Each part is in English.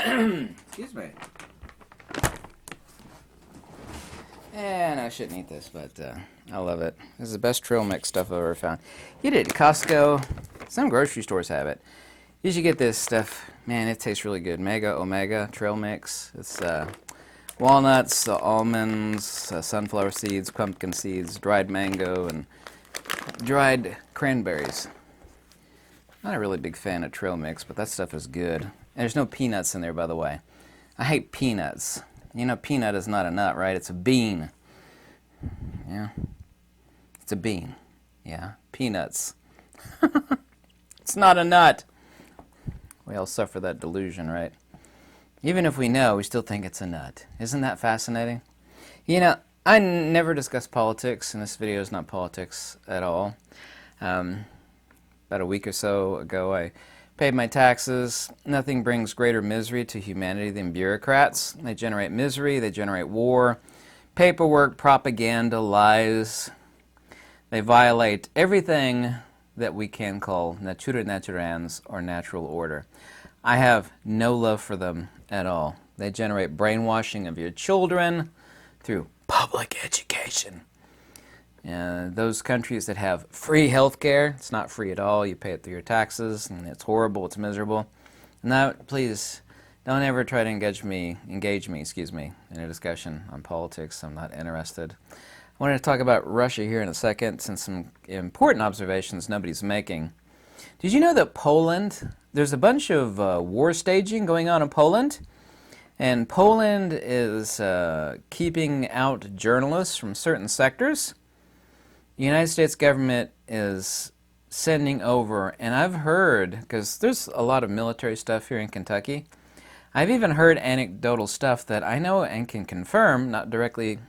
Excuse me. And I shouldn't eat this, but I love it. This is the best trail mix stuff I've ever found. Get it at Costco. Some grocery stores have it. You should get this stuff. Man, it tastes really good. Mega Omega trail mix. It's walnuts, almonds, sunflower seeds, pumpkin seeds, dried mango, and dried cranberries. Not a really big fan of trail mix, but that stuff is good. And there's no peanuts in there, by the way. I hate peanuts. You know, peanut is not a nut, right? It's a bean. Yeah. It's a bean. Yeah. Peanuts. It's not a nut. We all suffer that delusion, right? Even if we know, we still think it's a nut. Isn't that fascinating? You know, I never discuss politics, and this video is not politics at all. About a week or so ago, I paid my taxes. Nothing brings greater misery to humanity than bureaucrats. They generate misery, they generate war, paperwork, propaganda, lies. They violate everything that we can call natura naturans, or natural order. I have no love for them at all. They generate brainwashing of your children through public education. Those countries that have free health care, it's not free at all. You pay it through your taxes, and it's horrible, it's miserable. Now, please, don't ever try to engage me, in a discussion on politics. I'm not interested. I wanted to talk about Russia here in a second, and some important observations nobody's making. Did you know that Poland, there's a bunch of war staging going on in Poland? And Poland is keeping out journalists from certain sectors. The United States government is sending over, and I've heard, because there's a lot of military stuff here in Kentucky, I've even heard anecdotal stuff that I know and can confirm, not directly,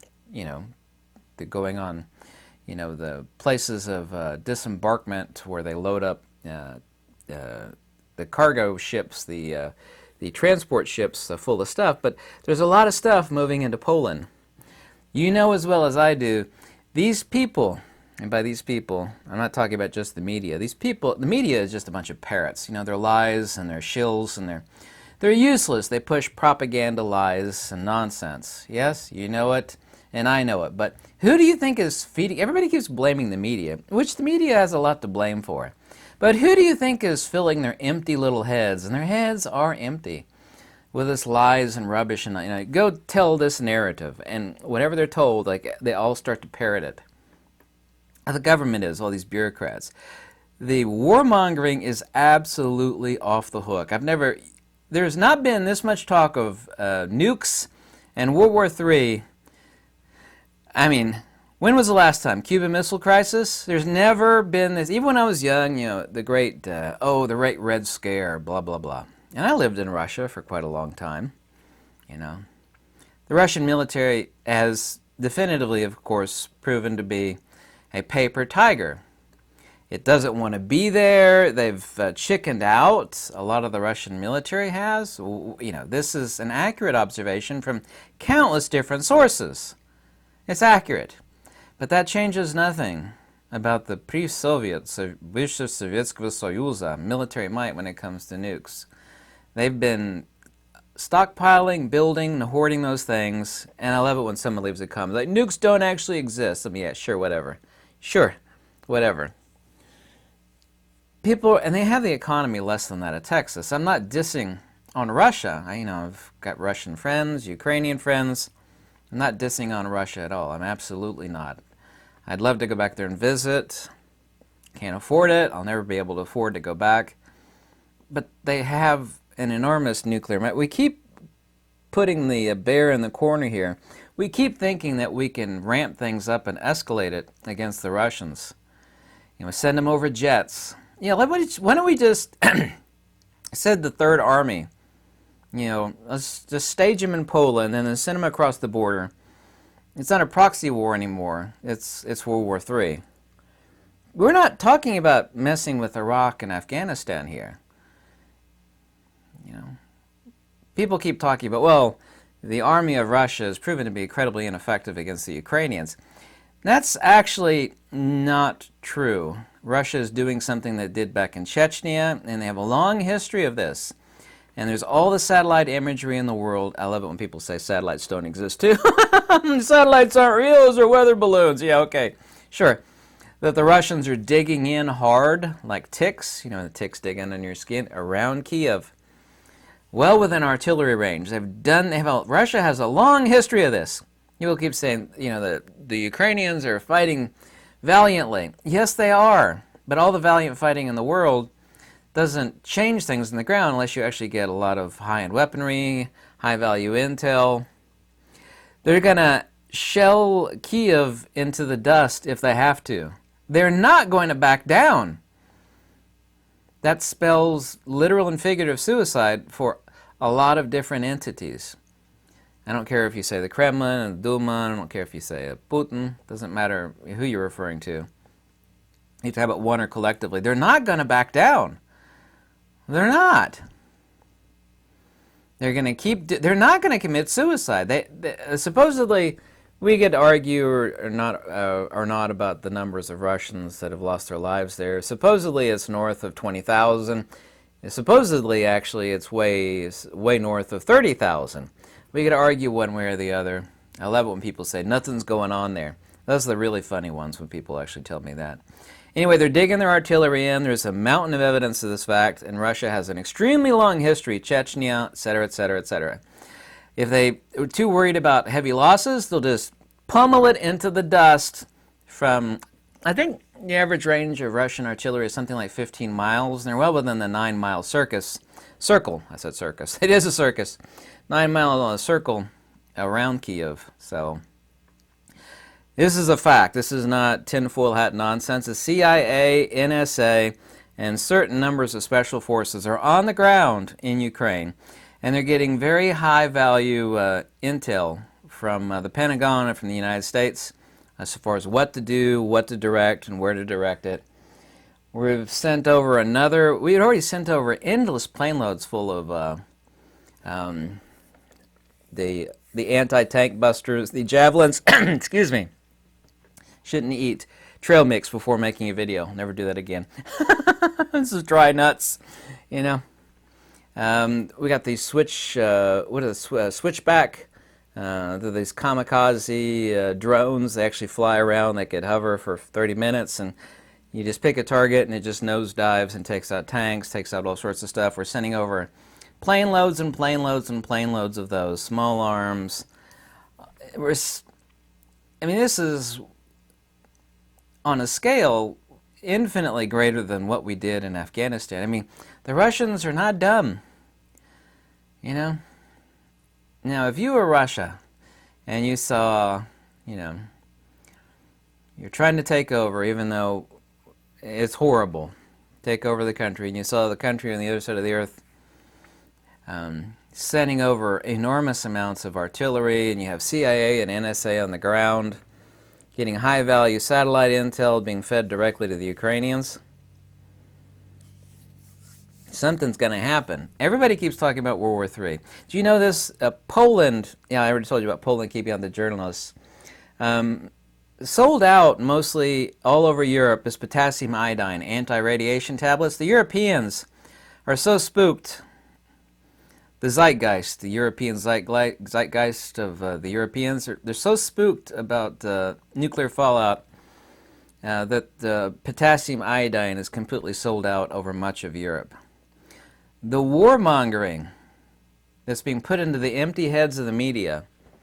going on, the places of disembarkment where they load up the cargo ships, the transport ships full of stuff, but there's a lot of stuff moving into Poland. You know as well as I do, these people, and by these people, I'm not talking about just the media. These people, the media is just a bunch of parrots. They're lies and they're shills and they're useless. They push propaganda, lies, and nonsense. Yes, you know it, and I know it. But who do you think is feeding? Everybody keeps blaming the media, which the media has a lot to blame for. But who do you think is filling their empty little heads? And their heads are empty with this lies and rubbish. And go tell this narrative, and whatever they're told, they all start to parrot it. The government is, all these bureaucrats. The warmongering is absolutely off the hook. There's not been this much talk of nukes and World War III. I mean, when was the last time? Cuban Missile Crisis? There's never been this. Even when I was young, the great, the Great Red Scare, blah, blah, blah. And I lived in Russia for quite a long time, The Russian military has definitively, of course, proven to be a paper tiger. It doesn't want to be there. They've chickened out. A lot of the Russian military has. This is an accurate observation from countless different sources. It's accurate. But that changes nothing about the pre-Soviet, Vysshaya Sovetskого Soyuza military might when it comes to nukes. They've been stockpiling, building, hoarding those things, and I love it when someone leaves a comment like, nukes don't actually exist. Yeah, sure, whatever. Sure, whatever. People, and they have the economy less than that of Texas. I'm not dissing on Russia. I've got Russian friends, Ukrainian friends. I'm not dissing on Russia at all. I'm absolutely not. I'd love to go back there and visit. Can't afford it. I'll never be able to afford to go back. But they have an enormous nuclear might. We keep putting the bear in the corner here. We keep thinking that we can ramp things up and escalate it against the Russians. Send them over jets. Why don't we just send the Third Army, let's just stage them in Poland and then send them across the border. It's not a proxy war anymore. It's World War III. We're not talking about messing with Iraq and Afghanistan here. People keep talking about, the army of Russia has proven to be incredibly ineffective against the Ukrainians. That's actually not true. Russia is doing something that it did back in Chechnya, and they have a long history of this. And there's all the satellite imagery in the world. I love it when people say satellites don't exist too. Satellites aren't real, those are weather balloons. Yeah, okay, sure. That the Russians are digging in hard, like ticks, the ticks digging in your skin, around Kiev, well within artillery range. Russia has a long history of this. People keep saying, the Ukrainians are fighting valiantly. Yes, they are. But all the valiant fighting in the world doesn't change things on the ground unless you actually get a lot of high-end weaponry, high-value intel. They're going to shell Kiev into the dust if they have to. They're not going to back down. That spells literal and figurative suicide for a lot of different entities. I don't care if you say the Kremlin and the Duma, I don't care if you say Putin, doesn't matter who you're referring to. You have to have it one or collectively. They're not going to back down. They're not. They're not going to commit suicide. Supposedly, we could argue or not about the numbers of Russians that have lost their lives there. Supposedly, it's north of 20,000. Supposedly, actually, it's way north of 30,000. We could argue one way or the other. I love it when people say nothing's going on there. Those are the really funny ones when people actually tell me that. Anyway, they're digging their artillery in. There's a mountain of evidence of this fact, and Russia has an extremely long history, Chechnya, etc., etc., etc. If they are too worried about heavy losses, they'll just pummel it into the dust from, I think the average range of Russian artillery is something like 15 miles, and they're well within the 9-mile circle. I said circus. It is a circus. 9-mile circle around Kiev, so... This is a fact. This is not tinfoil hat nonsense. The CIA, NSA, and certain numbers of special forces are on the ground in Ukraine, and they're getting very high-value intel from the Pentagon and from the United States as far as what to do, what to direct, and where to direct it. We had already sent over endless plane loads full of the anti-tank busters, the javelins, excuse me. Shouldn't eat trail mix before making a video. Never do that again. This is dry nuts, We got these switchback, these kamikaze drones. They actually fly around. They could hover for 30 minutes, and you just pick a target, and it just nosedives and takes out tanks, takes out all sorts of stuff. We're sending over plane loads and plane loads and plane loads of those, small arms. This is on a scale infinitely greater than what we did in Afghanistan. The Russians are not dumb, Now, if you were Russia and you saw, you're trying to take over, even though it's horrible, take over the country, and you saw the country on the other side of the earth sending over enormous amounts of artillery, and you have CIA and NSA on the ground, getting high-value satellite intel being fed directly to the Ukrainians. Something's going to happen. Everybody keeps talking about World War III. Do you know this? Poland, I already told you about Poland keeping on the journalists, sold out mostly all over Europe as potassium iodine anti-radiation tablets. The Europeans are so spooked. The zeitgeist, the European zeitgeist of the Europeans, they're so spooked about nuclear fallout that potassium iodine is completely sold out over much of Europe. The warmongering that's being put into the empty heads of the media,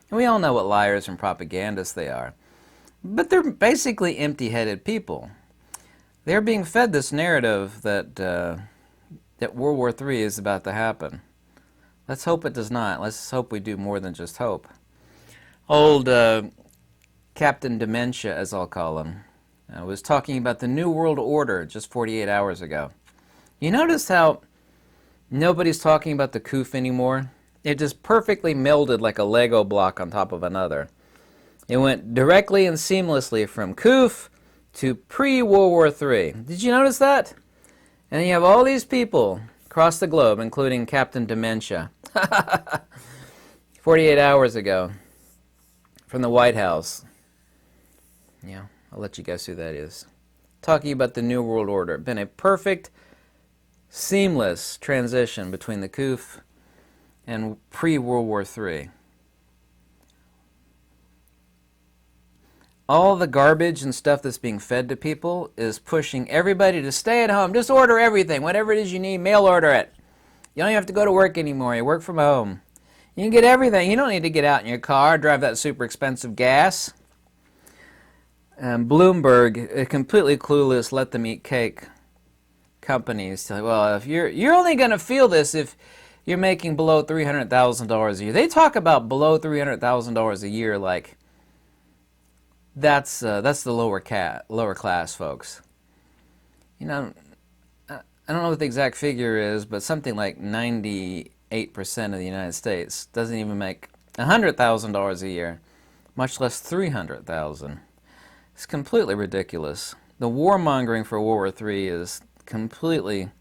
and we all know what liars and propagandists they are, but they're basically empty-headed people. They're being fed this narrative that World War III is about to happen. Let's hope it does not. Let's hope we do more than just hope. Old Captain Dementia, as I'll call him, was talking about the New World Order just 48 hours ago. You notice how nobody's talking about the COOF anymore? It just perfectly melded like a Lego block on top of another. It went directly and seamlessly from COOF to pre-World War III. Did you notice that? And you have all these people across the globe, including Captain Dementia, 48 hours ago, from the White House. Yeah, I'll let you guess who that is. Talking about the New World Order. Been a perfect seamless transition between the COOF and pre-World War III. All the garbage and stuff that's being fed to people is pushing everybody to stay at home. Just order everything. Whatever it is you need, mail order it. You don't even have to go to work anymore. You work from home. You can get everything. You don't need to get out in your car, drive that super expensive gas. Bloomberg, completely clueless, let them eat cake companies. Tell you, well, if you're only going to feel this if you're making below $300,000 a year. They talk about below $300,000 a year like that's the lower class folks. You know, I don't know what the exact figure is, but something like 98% of the United States doesn't even make $100,000 a year, much less $300,000. It's completely ridiculous. The warmongering for World War III is completely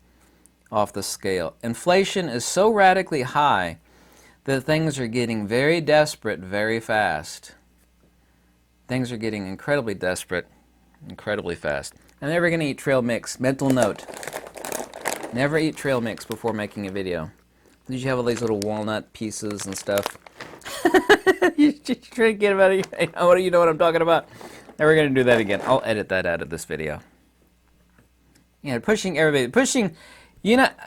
off the scale. Inflation is so radically high that things are getting very desperate very fast. Things are getting incredibly desperate, incredibly fast. I'm never going to eat trail mix. Mental note. Never eat trail mix before making a video. Did you have all these little walnut pieces and stuff? You just try to get them out of your... You know what I'm talking about? Never going to do that again. I'll edit that out of this video. Pushing everybody...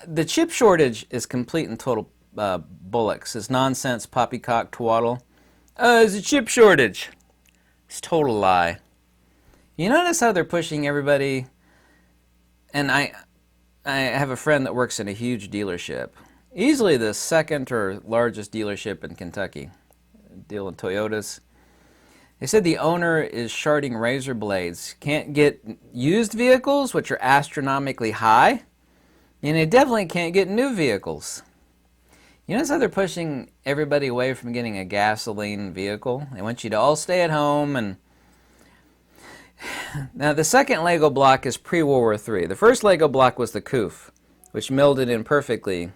the chip shortage is complete and total bullocks. It's nonsense, poppycock, twaddle. There's a chip shortage. It's a total lie. You notice how they're pushing everybody? And I have a friend that works in a huge dealership. Easily the second or largest dealership in Kentucky. Deal in Toyotas. They said the owner is sharding razor blades. Can't get used vehicles, which are astronomically high. And they definitely can't get new vehicles. You notice how they're pushing everybody away from getting a gasoline vehicle? They want you to all stay at home. And now the second Lego block is pre-World War III. The first Lego block was the COOF, which melded in perfectly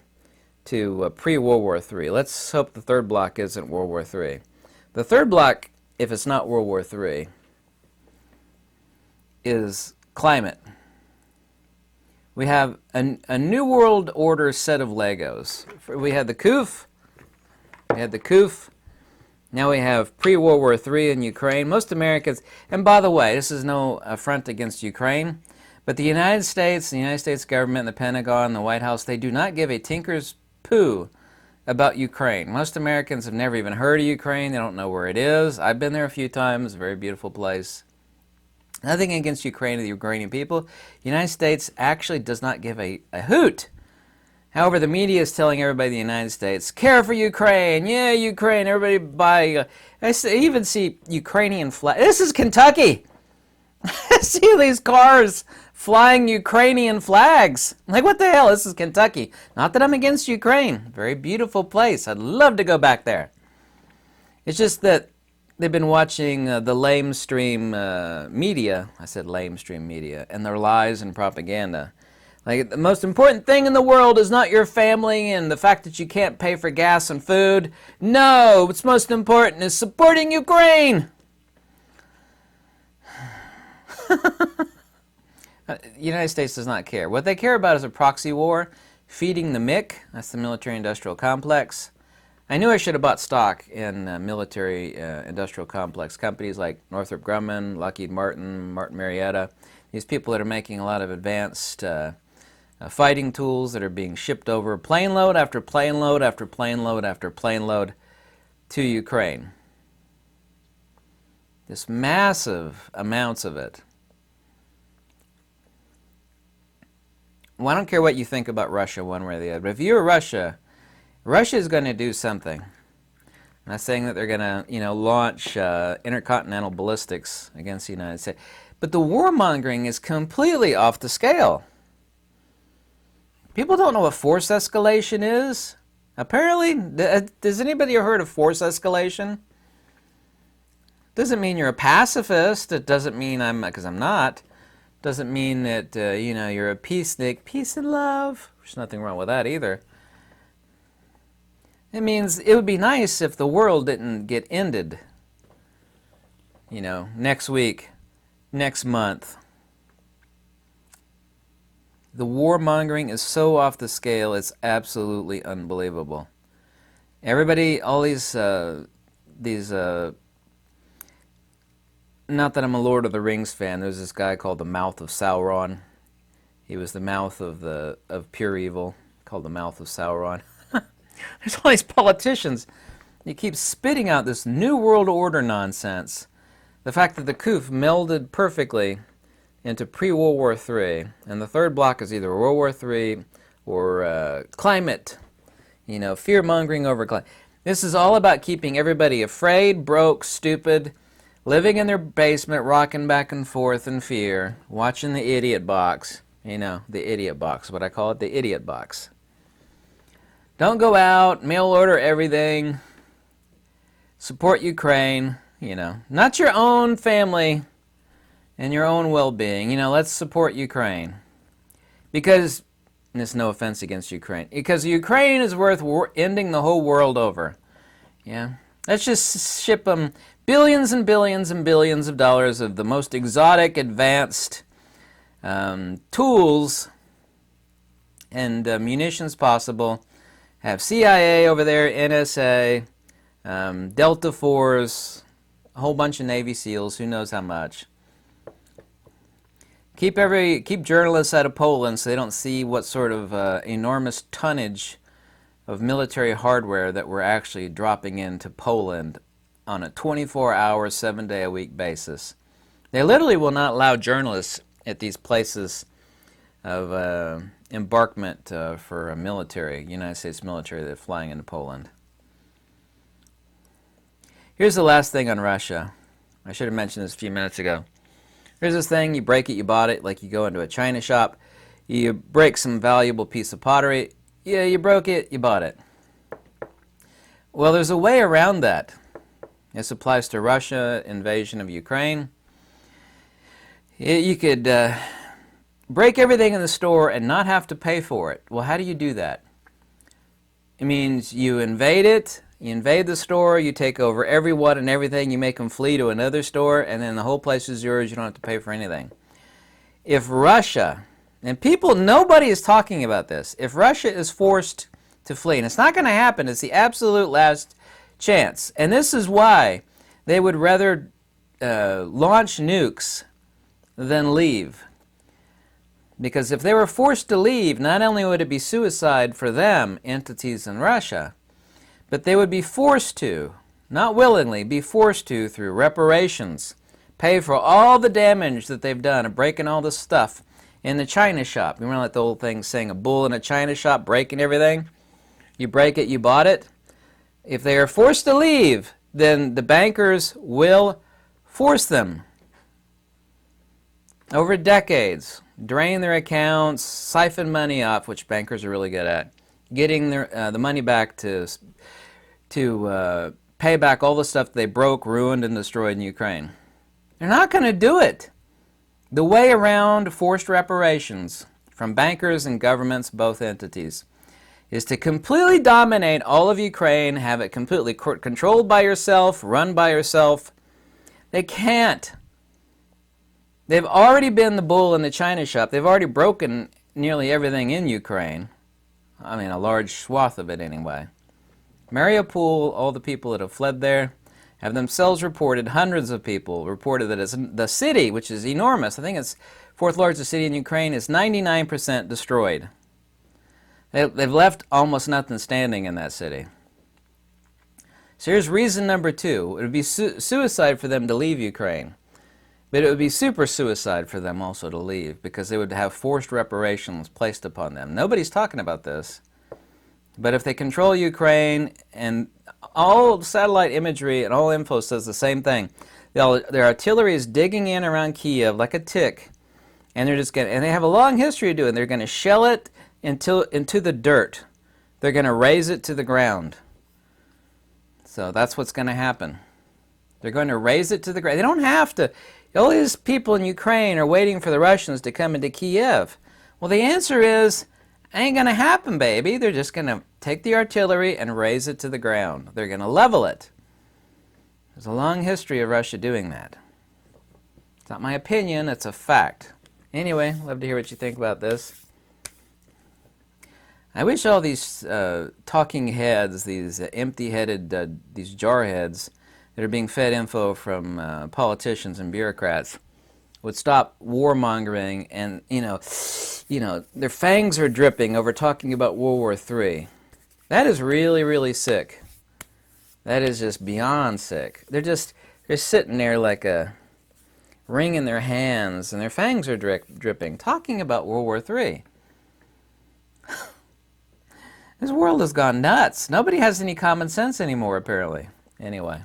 to pre-World War III. Let's hope the third block isn't World War III. The third block, if it's not World War III, is climate. We have a New World Order set of Legos. We had the COOF. Now we have pre-World War III in Ukraine. Most Americans, and by the way, this is no affront against Ukraine, but the United States government, the Pentagon, the White House, they do not give a tinker's poo about Ukraine. Most Americans have never even heard of Ukraine. They don't know where it is. I've been there a few times. A very beautiful place. Nothing against Ukraine or the Ukrainian people. The United States actually does not give a hoot. However, the media is telling everybody in the United States, care for Ukraine, yeah, Ukraine, everybody buy. I even see Ukrainian flags. This is Kentucky. I see these cars flying Ukrainian flags. Like, what the hell? This is Kentucky. Not that I'm against Ukraine. Very beautiful place. I'd love to go back there. It's just that they've been watching the lamestream media. I said lamestream media. And their lies and propaganda. Like, the most important thing in the world is not your family and the fact that you can't pay for gas and food. No, what's most important is supporting Ukraine. The United States does not care. What they care about is a proxy war, feeding the MIC, that's the military-industrial complex. I knew I should have bought stock in military-industrial complex companies like Northrop Grumman, Lockheed Martin, Martin Marietta. These people that are making a lot of advanced fighting tools that are being shipped over plane load after plane load after plane load after plane load to Ukraine. This massive amounts of it. Well, I don't care what you think about Russia one way or the other, but if you're Russia, Russia is going to do something. I'm not saying that they're going to, launch intercontinental ballistics against the United States, but the warmongering is completely off the scale. People don't know what force escalation is. Apparently, has anybody ever heard of force escalation? Doesn't mean you're a pacifist. It doesn't mean because I'm not. Doesn't mean that, you're a peacenik. Peace and love. There's nothing wrong with that either. It means it would be nice if the world didn't get ended, next week, next month. The warmongering is so off the scale, it's absolutely unbelievable. Everybody, all these, not that I'm a Lord of the Rings fan, there's this guy called the Mouth of Sauron. He was the mouth of pure evil, called the Mouth of Sauron. There's all these politicians. They keep spitting out this New World Order nonsense. The fact that the COOF melded perfectly into pre-World War III, and the third block is either World War III or climate, fear-mongering over climate. This is all about keeping everybody afraid, broke, stupid, living in their basement, rocking back and forth in fear, watching the idiot box. The idiot box, what I call it, the idiot box. Don't go out, mail order everything, support Ukraine, not your own family and your own well-being. Let's support Ukraine. Because, and it's no offense against Ukraine, because Ukraine is worth ending the whole world over. Yeah? Let's just ship them billions and billions and billions of dollars of the most exotic, advanced tools and munitions possible. Have CIA over there, NSA, Delta Force, a whole bunch of Navy SEALs, who knows how much. Keep journalists out of Poland so they don't see what sort of enormous tonnage of military hardware that we're actually dropping into Poland on a 24-hour, 7-day-a-week basis. They literally will not allow journalists at these places of embarkment for a United States military that are flying into Poland. Here's the last thing on Russia. I should have mentioned this a few minutes ago. Here's this thing, you break it, you bought it, like you go into a china shop, you break some valuable piece of pottery, yeah, you broke it, you bought it. Well, there's a way around that. This applies to Russia invasion of Ukraine. You could break everything in the store and not have to pay for it. Well, how do you do that? It means you invade it, you invade the store, you take over everyone and everything, you make them flee to another store, and then the whole place is yours, you don't have to pay for anything. If Russia, and nobody is talking about this, if Russia is forced to flee, and it's not going to happen, it's the absolute last chance, and this is why they would rather launch nukes than leave. Because if they were forced to leave, not only would it be suicide for them, entities in Russia, but they would be forced to, not willingly, be forced to, through reparations, pay for all the damage that they've done of breaking all the stuff in the china shop. You remember like the old thing saying, a bull in a china shop breaking everything? You break it, you bought it. If they are forced to leave, then the bankers will force them over decades, drain their accounts, siphon money off, which bankers are really good at, getting the money back to pay back all the stuff they broke, ruined, and destroyed in Ukraine. They're not going to do it. The way around forced reparations from bankers and governments, both entities, is to completely dominate all of Ukraine, have it completely controlled by yourself, run by yourself. They can't. They've already been the bull in the china shop. They've already broken nearly everything in Ukraine. I mean, a large swath of it anyway. Mariupol, all the people that have fled there, have themselves reported, hundreds of people reported that the city, which is enormous, I think it's fourth largest city in Ukraine, is 99% destroyed. They've left almost nothing standing in that city. So here's reason number 2. It would be suicide for them to leave Ukraine. But it would be super suicide for them also to leave, because they would have forced reparations placed upon them. Nobody's talking about this. But if they control Ukraine, and all satellite imagery and all info says the same thing, their artillery is digging in around Kiev like a tick, and they have a long history of doing it. They're going to shell it into the dirt. They're going to raze it to the ground. So that's what's going to happen. They're going to raze it to the ground. They don't have to. All these people in Ukraine are waiting for the Russians to come into Kiev. Well, the answer is, ain't going to happen, baby. They're just going to take the artillery and raze it to the ground. They're going to level it. There's a long history of Russia doing that. It's not my opinion, it's a fact. Anyway, love to hear what you think about this. I wish all these talking heads, these empty-headed, these jarheads that are being fed info from politicians and bureaucrats would stop warmongering and, their fangs are dripping over talking about World War III. That is really, really sick. That is just beyond sick. They're sitting there like a ring in their hands and their fangs are dripping, talking about World War III. This world has gone nuts. Nobody has any common sense anymore, apparently. Anyway.